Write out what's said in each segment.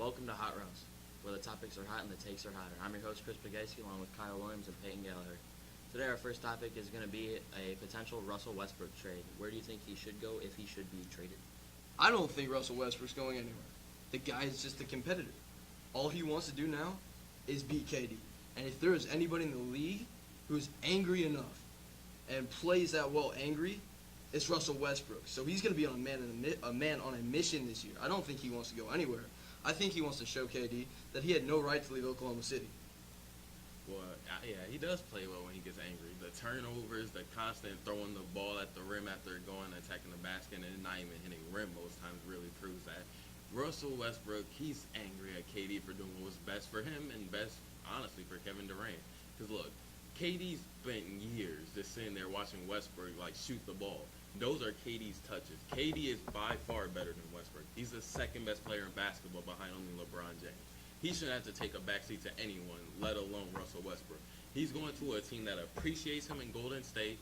welcome to Hot Rounds, where the topics are hot and the takes are hotter. I'm your host, Chris Pagaski, along with Kyle Williams and Peyton Gallagher. Today, our first topic is going to be a potential Russell Westbrook trade. Where do you think he should go if he should be traded? I don't think Russell Westbrook's going anywhere. The guy is just a competitor. All he wants to do now is beat KD. And if there is anybody in the league who's angry enough and plays that well angry, it's Russell Westbrook. So he's going to be on a man on a mission this year. I don't think he wants to go anywhere. I think he wants to show KD that he had no right to leave Oklahoma City. Well, yeah, he does play well when he gets angry. The turnovers, the constant throwing the ball at the rim after going attacking the basket and not even hitting rim most times really proves that. Russell Westbrook, he's angry at KD for doing what was best for him and best, honestly, for Kevin Durant. Because look, KD's spent years just sitting there watching Westbrook shoot the ball. Those are KD's touches. KD is by far better than Westbrook. He's the second best player in basketball behind only LeBron James. He shouldn't have to take a backseat to anyone, let alone Russell Westbrook. He's going to a team that appreciates him in Golden State.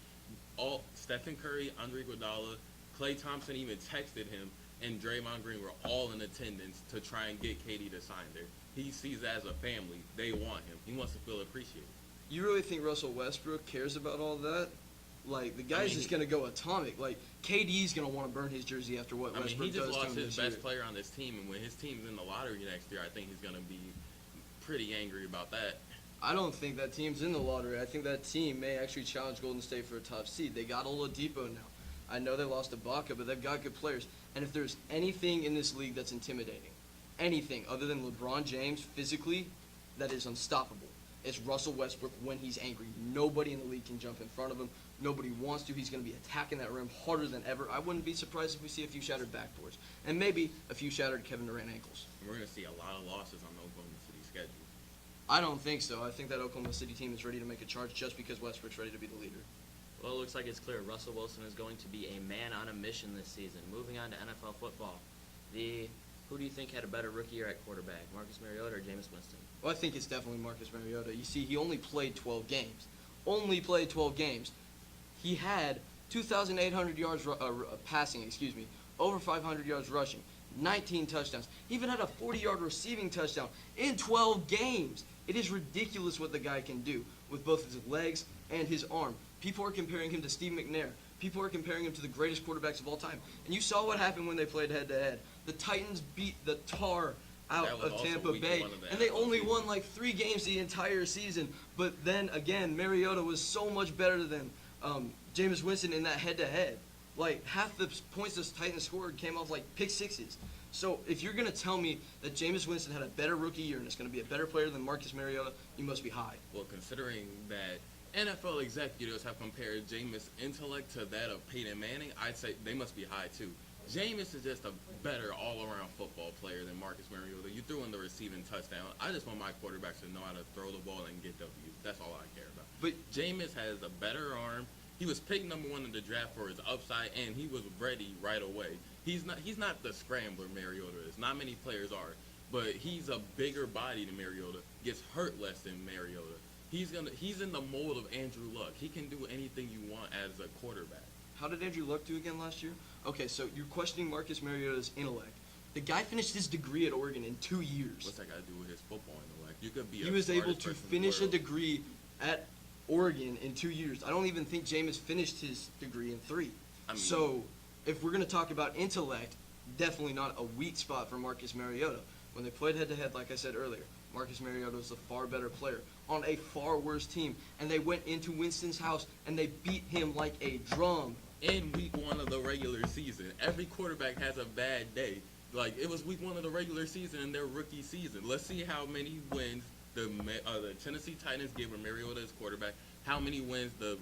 All Stephen Curry, Andre Iguodala, Klay Thompson even texted him, and Draymond Green were all in attendance to try and get KD to sign there. He sees it as a family. They want him. He wants to feel appreciated. You really think Russell Westbrook cares about all that? The guy's just going to go atomic. KD's going to want to burn his jersey after what Westbrook does to him he just lost his this year. best player on this team, and when his team's in the lottery next year, I think he's going to be pretty angry about that. I don't think that team's in the lottery. I think that team may actually challenge Golden State for a top seed. They got Oladipo now. I know they lost Ibaka, but they've got good players. And if there's anything in this league that's intimidating, anything other than LeBron James physically, that is unstoppable, it's Russell Westbrook when he's angry. Nobody in the league can jump in front of him. Nobody wants to. He's going to be attacking that rim harder than ever. I wouldn't be surprised if we see a few shattered backboards and maybe a few shattered Kevin Durant ankles. We're going to see a lot of losses on the Oklahoma City schedule. I don't think so. I think that Oklahoma City team is ready to make a charge just because Westbrook's ready to be the leader. Well, it looks like it's clear Russell Wilson is going to be a man on a mission this season. Moving on to NFL football. Who do you think had a better rookie year at quarterback, Marcus Mariota or Jameis Winston? Well, I think it's definitely Marcus Mariota. You see, he only played 12 games. Only played 12 games. He had 2,800 yards passing, over 500 yards rushing, 19 touchdowns. He even had a 40-yard receiving touchdown in 12 games. It is ridiculous what the guy can do with both his legs and his arm. People are comparing him to Steve McNair. People are comparing him to the greatest quarterbacks of all time. And you saw what happened when they played head-to-head. The Titans beat the tar out of Tampa Bay, and they only won 3 games the entire season. But then, again, Mariota was so much better than Jameis Winston in that head-to-head. Half the points the Titans scored came off pick sixes. So if you're going to tell me that Jameis Winston had a better rookie year and is going to be a better player than Marcus Mariota, you must be high. Well, considering that NFL executives have compared Jameis' intellect to that of Peyton Manning, I'd say they must be high too. Jameis is just a better all-around football player than Marcus Mariota. You threw in the receiving touchdown. I just want my quarterbacks to know how to throw the ball and get W's. That's all I care about. But Jameis has a better arm. He was picked number 1 in the draft for his upside, and he was ready right away. He's not the scrambler Mariota is. Not many players are. But he's a bigger body than Mariota. Gets hurt less than Mariota. He's in the mold of Andrew Luck. He can do anything you want as a quarterback. How did Andrew Luck do again last year? Okay, so you're questioning Marcus Mariota's intellect. The guy finished his degree at Oregon in 2 years. What's that got to do with his football intellect? You could be. He was able to finish a degree at Oregon in 2 years. I don't even think Jameis finished his degree in 3. So if we're going to talk about intellect, definitely not a weak spot for Marcus Mariota. When they played head-to-head, like I said earlier, Marcus Mariota was a far better player on a far worse team. And they went into Winston's house and they beat him like a drum. In week 1 of the regular season, every quarterback has a bad day. It was week 1 of the regular season in their rookie season. Let's see how many wins the Tennessee Titans gave with Mariota as quarterback. How many wins the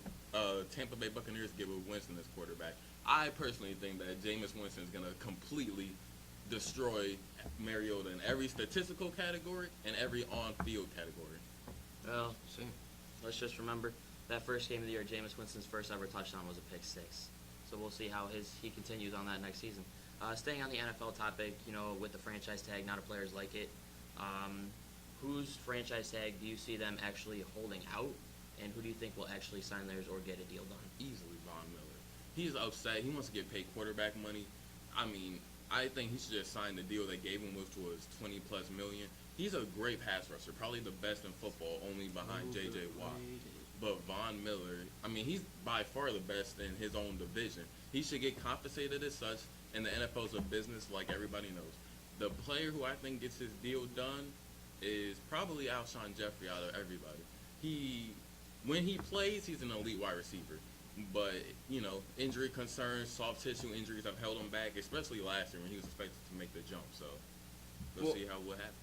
Tampa Bay Buccaneers give with Winston as quarterback. I personally think that Jameis Winston is going to completely destroy Mariota in every statistical category and every on-field category. Well, let's just remember that first game of the year, Jameis Winston's first ever touchdown was a pick 6. So we'll see how he continues on that next season. Staying on the NFL topic, with the franchise tag, not a players like it. Whose franchise tag do you see them actually holding out, and who do you think will actually sign theirs or get a deal done? Easily Von Miller. He's upset. He wants to get paid quarterback money. I think he should just sign the deal they gave him, which was 20 plus million. He's a great pass rusher, probably the best in football, only behind J.J. Watt. But Von Miller, I mean, he's by far the best in his own division. He should get compensated as such, and the NFL's a business like everybody knows. The player who I think gets his deal done is probably Alshon Jeffrey out of everybody. When he plays, he's an elite wide receiver. But, injury concerns, soft tissue injuries have held him back, especially last year when he was expected to make the jump. So, we'll see what happens.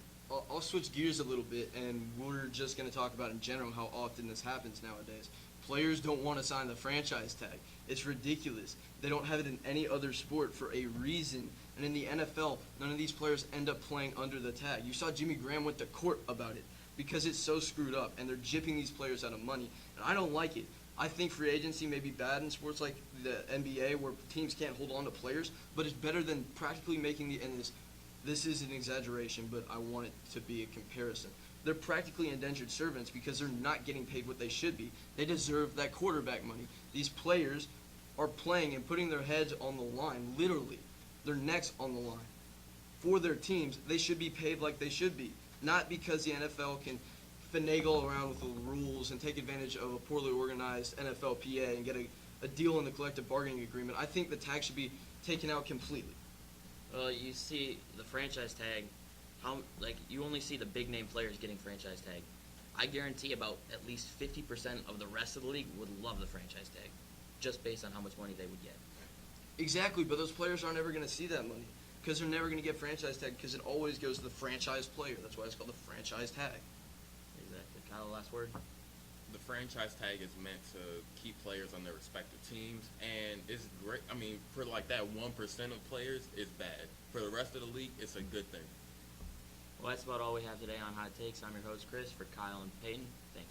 I'll switch gears a little bit, and we're just going to talk about in general how often this happens nowadays. Players don't want to sign the franchise tag. It's ridiculous. They don't have it in any other sport for a reason. And in the NFL, none of these players end up playing under the tag. You saw Jimmy Graham went to court about it because it's so screwed up, and they're gypping these players out of money. And I don't like it. I think free agency may be bad in sports like the NBA where teams can't hold on to players, but it's better than practically making this is an exaggeration, but I want it to be a comparison. They're practically indentured servants because they're not getting paid what they should be. They deserve that quarterback money. These players are playing and putting their heads on the line, literally, their necks on the line. For their teams, they should be paid like they should be, not because the NFL can finagle around with the rules and take advantage of a poorly organized NFLPA and get a deal in the collective bargaining agreement. I think the tag should be taken out completely. Well, you see the franchise tag, you only see the big name players getting franchise tag. I guarantee about at least 50% of the rest of the league would love the franchise tag, just based on how much money they would get. Exactly, but those players aren't ever going to see that money because they're never going to get franchise tag because it always goes to the franchise player. That's why it's called the franchise tag. Exactly. Kyle, last word? The franchise tag is meant to keep players on their respective teams, and it's great. I mean, for like that 1% of players, it's bad. For the rest of the league, it's a good thing. Well, that's about all we have today on Hot Takes. I'm your host, Chris, for Kyle and Peyton. Thank